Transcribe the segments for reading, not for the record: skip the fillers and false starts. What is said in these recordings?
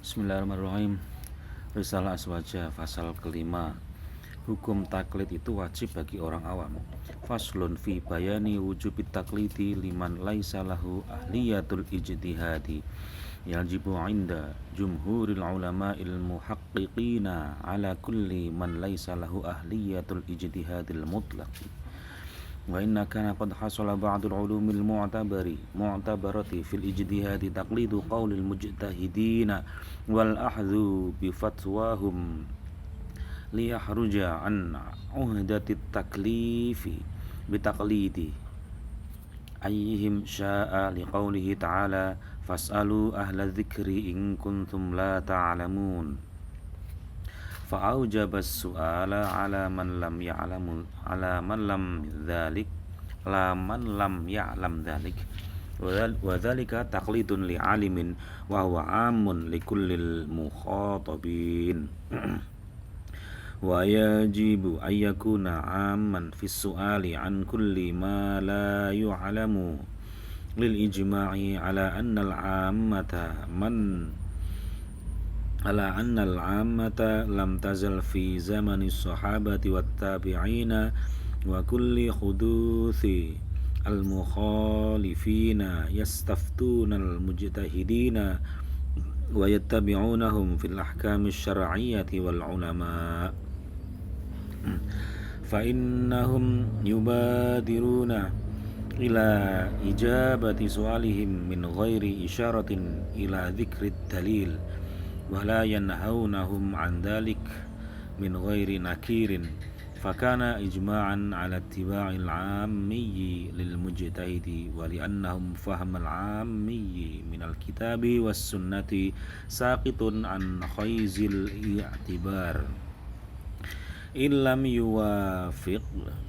Bismillahirrahmanirrahim. Risalah Aswaja pasal kelima. Hukum taklid itu wajib bagi orang awam. Faslun fi bayani wujubit taklidi liman laisa lahu ahliyatul ijtihadi. Yajibu inda jumhuril ulama'il muhaqqiqina ala kulli man laisa lahu ahliyatul ijtihadil mutlaqi. Wa inna kana qad hasala ba'dul ulumil mu'tabarati fil ijtihadi taqlidu qawlil mujtahidina wal ahdhu bi fatwahum liyahruja an uhdatit taklifi bi taqlidi ayyihim sya'a liqaulihi ta'ala fas'alu ahla dzikri in kuntum la ta'lamun. فأوجب السؤال على من لم يعلم ذلك وذلك تقليد لعالم وهو عام لكل المخاطبين ويجب أن يكون عاما في السؤال عن كل ما لا يعلم للإجماع على أن العامة لم تزل في زمن الصحابة والتابعين وكل حدوث المخالفين يستفتون المجتهدين ويتبعونهم في الأحكام الشرعية والعلماء فإنهم يبادرون إلى إجابة سؤالهم من غير إشارة إلى ذكر الدليل ولا ينهونهم عن ذلك من غير نكير فكان إجماعا على اتباع العامي للمجتهد ولأنهم فهم العامي من الكتاب والسنة ساقط عن حيز الاعتبار إن لم يوافق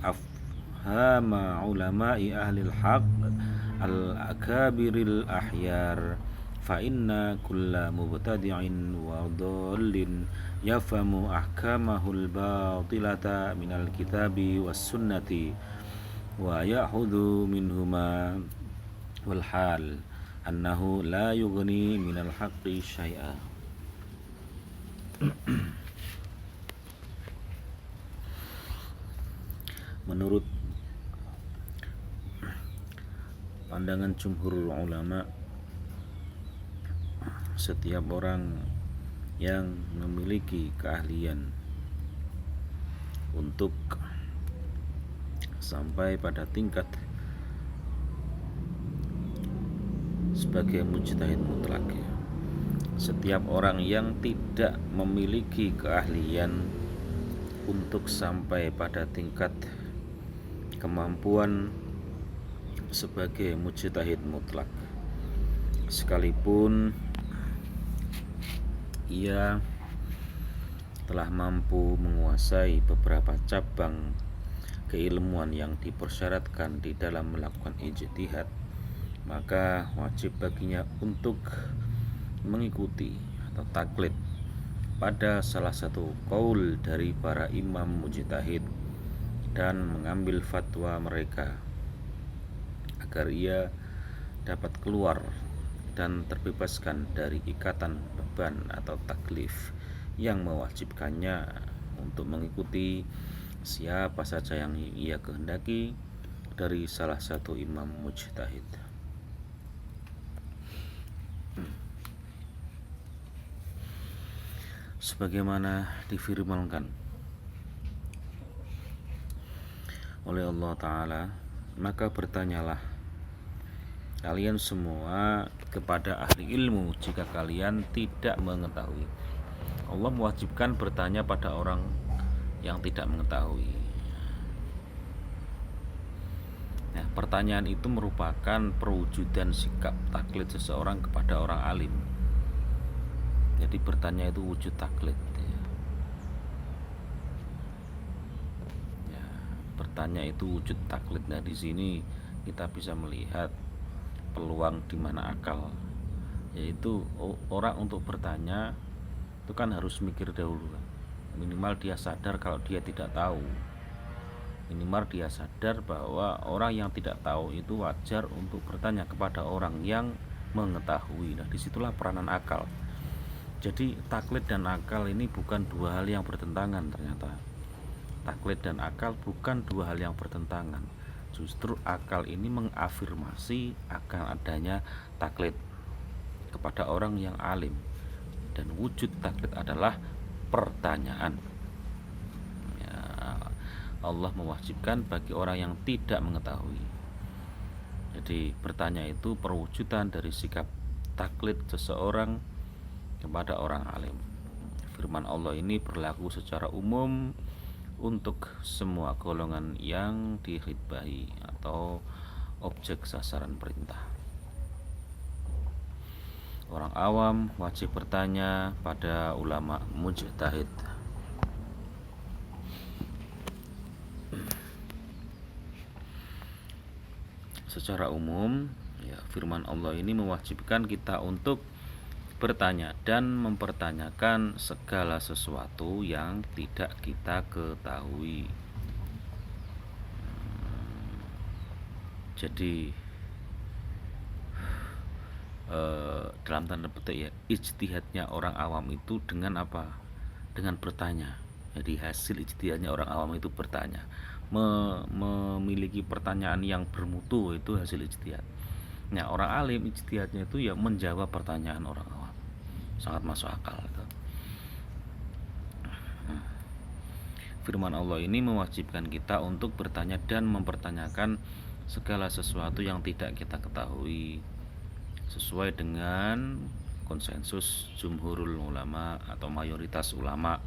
أفهام علماء أهل الحق الأكابر الأحيار فإن كل مبتدع وضال يفهم أحكامه الباطلة من الكتاب والسنة ويأخذ منهما والحال أنه لا يغني من الحق شيئا. Menurut pandangan jumhur ulama, setiap orang yang memiliki keahlian untuk sampai pada tingkat sebagai mujtahid mutlak, setiap orang yang tidak memiliki keahlian untuk sampai pada tingkat kemampuan sebagai mujtahid mutlak, sekalipun ia telah mampu menguasai beberapa cabang keilmuan yang dipersyaratkan di dalam melakukan ijtihad, maka wajib baginya untuk mengikuti atau taklid pada salah satu qaul dari para imam mujtahid dan mengambil fatwa mereka agar ia dapat keluar dan terbebaskan dari ikatan beban atau taklif yang mewajibkannya untuk mengikuti siapa saja yang ia kehendaki dari salah satu imam mujtahid. Sebagaimana difirmankan oleh Allah Ta'ala, maka bertanyalah kalian semua kepada ahli ilmu jika kalian tidak mengetahui. Allah mewajibkan bertanya pada orang yang tidak mengetahui. Nah, pertanyaan itu merupakan perwujudan sikap taklid seseorang kepada orang alim. Jadi bertanya itu wujud taklid. Ya, bertanya itu wujud taklid. Nah, di sini kita bisa melihat peluang di mana akal, yaitu orang untuk bertanya itu kan harus mikir dahulu, minimal dia sadar kalau dia tidak tahu, minimal dia sadar bahwa orang yang tidak tahu itu wajar untuk bertanya kepada orang yang mengetahui. Nah, disitulah peranan akal. Jadi taklid dan akal ini bukan dua hal yang bertentangan ternyata. Taklid dan akal bukan dua hal yang bertentangan. Justru akal ini mengafirmasi akan adanya taklid kepada orang yang alim. Dan wujud taklid adalah pertanyaan. Ya, Allah mewajibkan bagi orang yang tidak mengetahui. Jadi bertanya itu perwujudan dari sikap taklid seseorang kepada orang alim. Firman Allah ini berlaku secara umum untuk semua golongan yang dihidbahi atau objek sasaran perintah. Orang awam wajib bertanya pada ulama mujtahid. Secara umum, ya, firman Allah ini mewajibkan kita untuk bertanya dan mempertanyakan segala sesuatu yang tidak kita ketahui. Jadi dalam tanda petik ya, ijtihadnya orang awam itu dengan apa? Dengan bertanya. Jadi hasil ijtihadnya orang awam itu bertanya, memiliki pertanyaan yang bermutu, itu hasil ijtihad. Nah, orang alim ijtihadnya itu ya menjawab pertanyaan orang awam. Sangat masuk akal gitu. Firman Allah ini mewajibkan kita untuk bertanya dan mempertanyakan segala sesuatu yang tidak kita ketahui, sesuai dengan konsensus jumhurul ulama atau mayoritas ulama.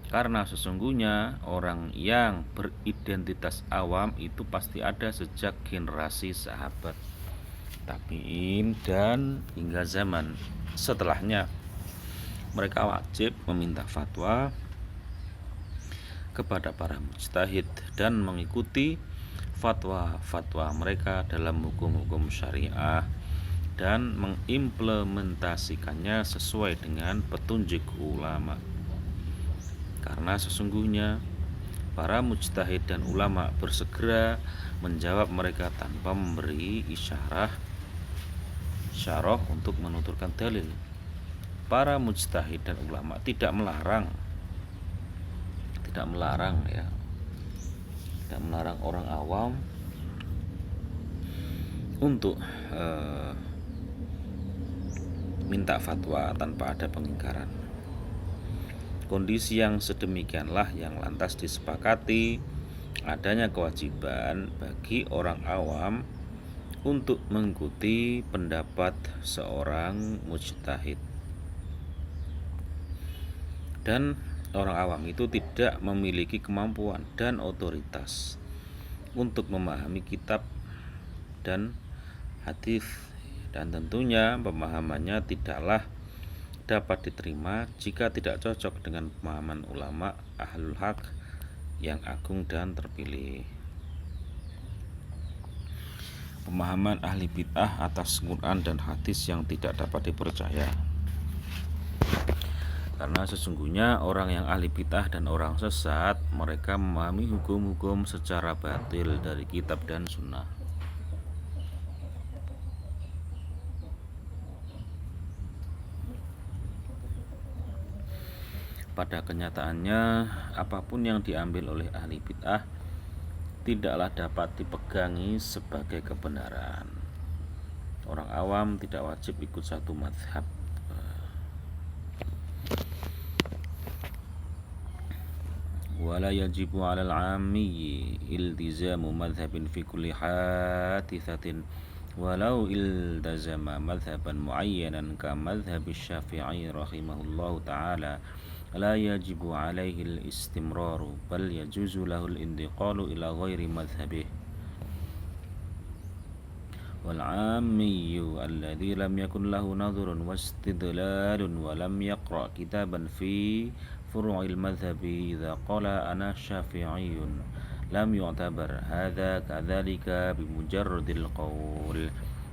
Karena sesungguhnya orang yang beridentitas awam itu pasti ada sejak generasi sahabat, tabi'in, dan hingga zaman setelahnya. Mereka wajib meminta fatwa kepada para mujtahid dan mengikuti fatwa-fatwa mereka dalam hukum-hukum syariah dan mengimplementasikannya sesuai dengan petunjuk ulama. Karena sesungguhnya para mujtahid dan ulama bersegera menjawab mereka tanpa memberi isyarah untuk menuturkan dalil. Para mujtahid dan ulama tidak melarang orang awam untuk minta fatwa tanpa ada pengingkaran. Kondisi yang sedemikianlah yang lantas disepakati adanya kewajiban bagi orang awam untuk mengikuti pendapat seorang mujtahid. Dan orang awam itu tidak memiliki kemampuan dan otoritas untuk memahami kitab dan hadis, dan tentunya pemahamannya tidaklah dapat diterima jika tidak cocok dengan pemahaman ulama ahlul haq yang agung dan terpilih. Pemahaman ahli bid'ah atas Quran dan hadis yang tidak dapat dipercaya. Karena sesungguhnya orang yang ahli bid'ah dan orang sesat, mereka memahami hukum-hukum secara batil dari kitab dan sunnah. Pada kenyataannya, apapun yang diambil oleh ahli bid'ah tidaklah dapat dipegangi sebagai kebenaran. Orang awam tidak wajib ikut satu mazhab. Wala yajibu 'alal 'ammi iltizamu madhhabin fi kulli hadithatin walau iltazama madhhaban muayyanan ka madhhabi Syafi'i rahimahullahu ta'ala la yajibu 'alaihi al-istimraru bal yajuzu lahu al-intiqalu ila ghairi madhhabih. Wal 'ammiyu alladhi lam yakun lahu nadhrun wastidlalun wa lam yaqra' kitaban fi furu'il madhhabi idza qala ana syafi'iyyun lam yu'tabar hadza kadzalika bimujarradil qaul.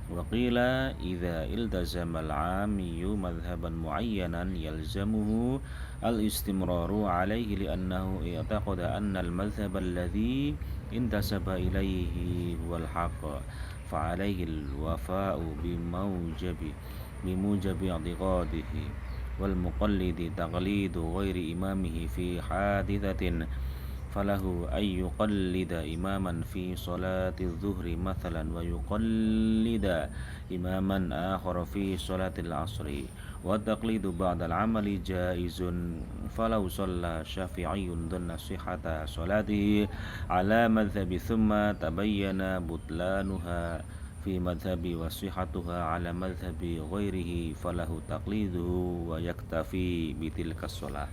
Wa qila idza iltazama al-'ammiyu madhhaban mu'ayyanan yalzamuhu al-istimraru 'alayhi li'annahu i'taqada anna al-madhhab alladhi intasaba ilayhi huwal haqq fa'alayhi al-wafa'u bimujabi i'tiqadihi wal muqallidi taqlidu ghairi imamihi fi hadithatin falahu ay yuqallida imaman fi salati adh-dhuhri mathalan wa yuqallida imaman akhar fi salati al-'asri wa taqlidu ba'da al-'amali jaizun falau shalla syafi'iyyun dhanna sihhata salatihi ala madhhabi thumma tabayyana butlanuha fi madhhabi wa sihhatuha ala madhhabi ghairihi falahu taqliduhu wa yaktafi bitilka shalah.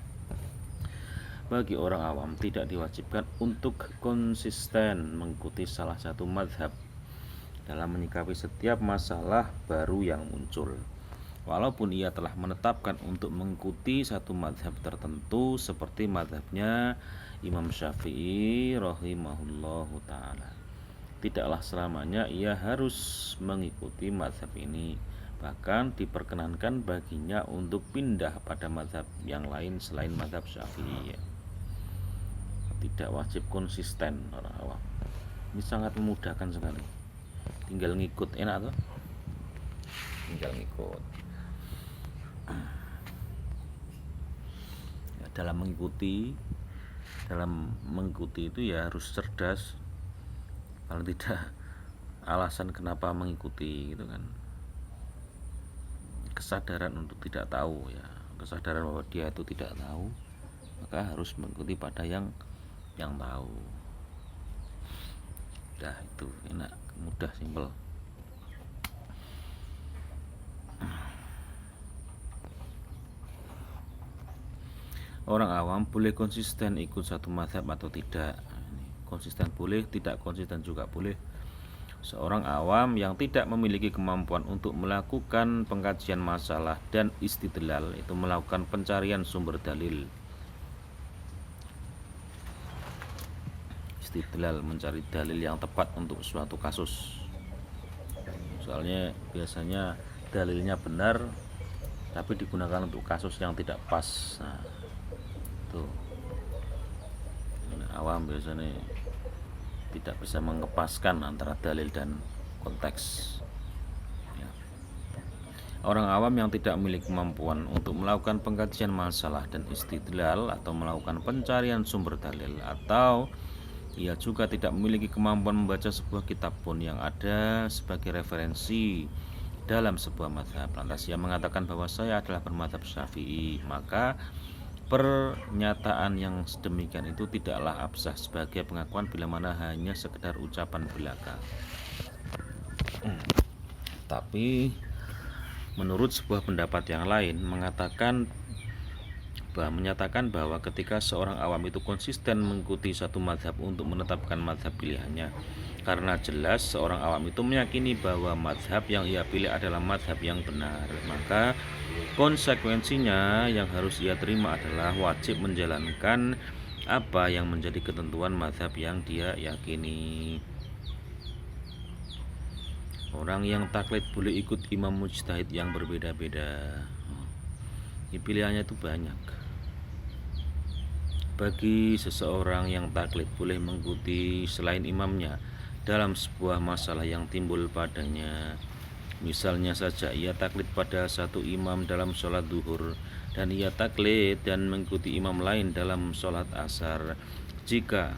Bagi orang awam tidak diwajibkan untuk konsisten mengikuti salah satu madhab dalam menyikapi setiap masalah baru yang muncul. Walaupun ia telah menetapkan untuk mengikuti satu madhab tertentu seperti madhabnya Imam Syafi'i rahimahullahu ta'ala, tidaklah selamanya ia harus mengikuti madhab ini. Bahkan diperkenankan baginya untuk pindah pada madhab yang lain selain madhab Syafi'i. Tidak wajib konsisten orang awam. Ini sangat memudahkan sekali. Tinggal ngikut, enak tuh. Tinggal ngikut. Ya, dalam mengikuti itu ya harus cerdas. Kalau tidak, alasan kenapa mengikuti gitu kan. Kesadaran untuk tidak tahu ya, kesadaran bahwa dia itu tidak tahu, maka harus mengikuti pada yang tahu. Udah, itu enak, mudah, simpel. Orang awam boleh konsisten ikut satu mazhab atau tidak. Konsisten boleh, tidak konsisten juga boleh. Seorang awam yang tidak memiliki kemampuan untuk melakukan pengkajian masalah dan istidlal, itu melakukan pencarian sumber dalil. Istidlal, mencari dalil yang tepat untuk suatu kasus. Soalnya biasanya dalilnya benar tapi digunakan untuk kasus yang tidak pas. Nah, tuh awam biasanya tidak bisa mengepaskan antara dalil dan konteks ya. Orang awam yang tidak memiliki kemampuan untuk melakukan pengkajian masalah dan istidlal atau melakukan pencarian sumber dalil, atau ia juga tidak memiliki kemampuan membaca sebuah kitab pun yang ada sebagai referensi dalam sebuah mazhab, lantas ia mengatakan bahwa saya adalah bermadzhab Syafi'i, maka pernyataan yang sedemikian itu tidaklah absah sebagai pengakuan bila mana hanya sekedar ucapan belaka. Tapi menurut sebuah pendapat yang lain menyatakan bahwa ketika seorang awam itu konsisten mengikuti satu mazhab untuk menetapkan mazhab pilihannya, karena jelas seorang awam itu meyakini bahwa mazhab yang ia pilih adalah mazhab yang benar, maka konsekuensinya yang harus ia terima adalah wajib menjalankan apa yang menjadi ketentuan mazhab yang dia yakini. Orang yang taklid boleh ikut imam mujtahid yang berbeda-beda. Pilihannya itu banyak. Bagi seseorang yang taklid boleh mengikuti selain imamnya dalam sebuah masalah yang timbul padanya. Misalnya saja ia taklid pada satu imam dalam sholat duhur, dan ia taklid dan mengikuti imam lain dalam sholat asar. Jika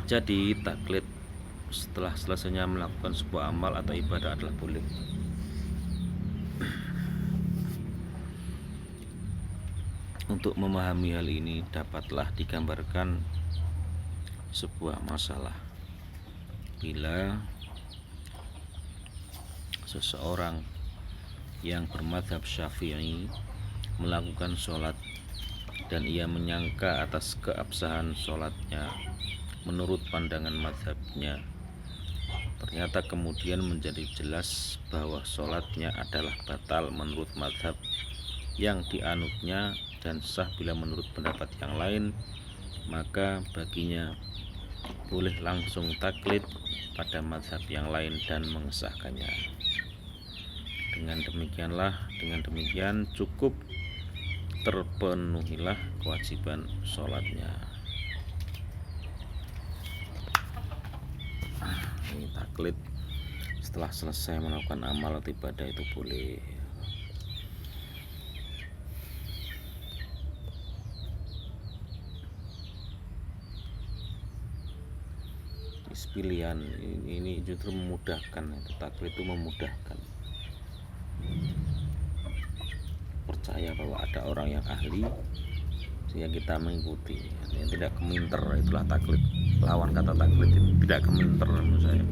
jadi taklid setelah selesainya melakukan sebuah amal atau ibadah adalah boleh. Untuk memahami hal ini dapatlah digambarkan sebuah masalah. Bila seseorang yang bermadzhab Syafi'i melakukan sholat dan ia menyangka atas keabsahan sholatnya menurut pandangan mazhabnya, ternyata kemudian menjadi jelas bahwa sholatnya adalah batal menurut mazhab yang dianutnya dan sah bila menurut pendapat yang lain, maka baginya boleh langsung taklid pada mazhab yang lain dan mengesahkannya. Dengan demikian cukup terpenuhilah kewajiban sholatnya. Ini taklid setelah selesai melakukan amal atau ibadah itu boleh. pilihan. Ini justru memudahkan, itu taklid itu memudahkan. Percaya bahwa ada orang yang ahli sehingga kita mengikuti. Yang tidak keminter, itulah taklid. Lawan kata taklid itu tidak keminter menurut saya.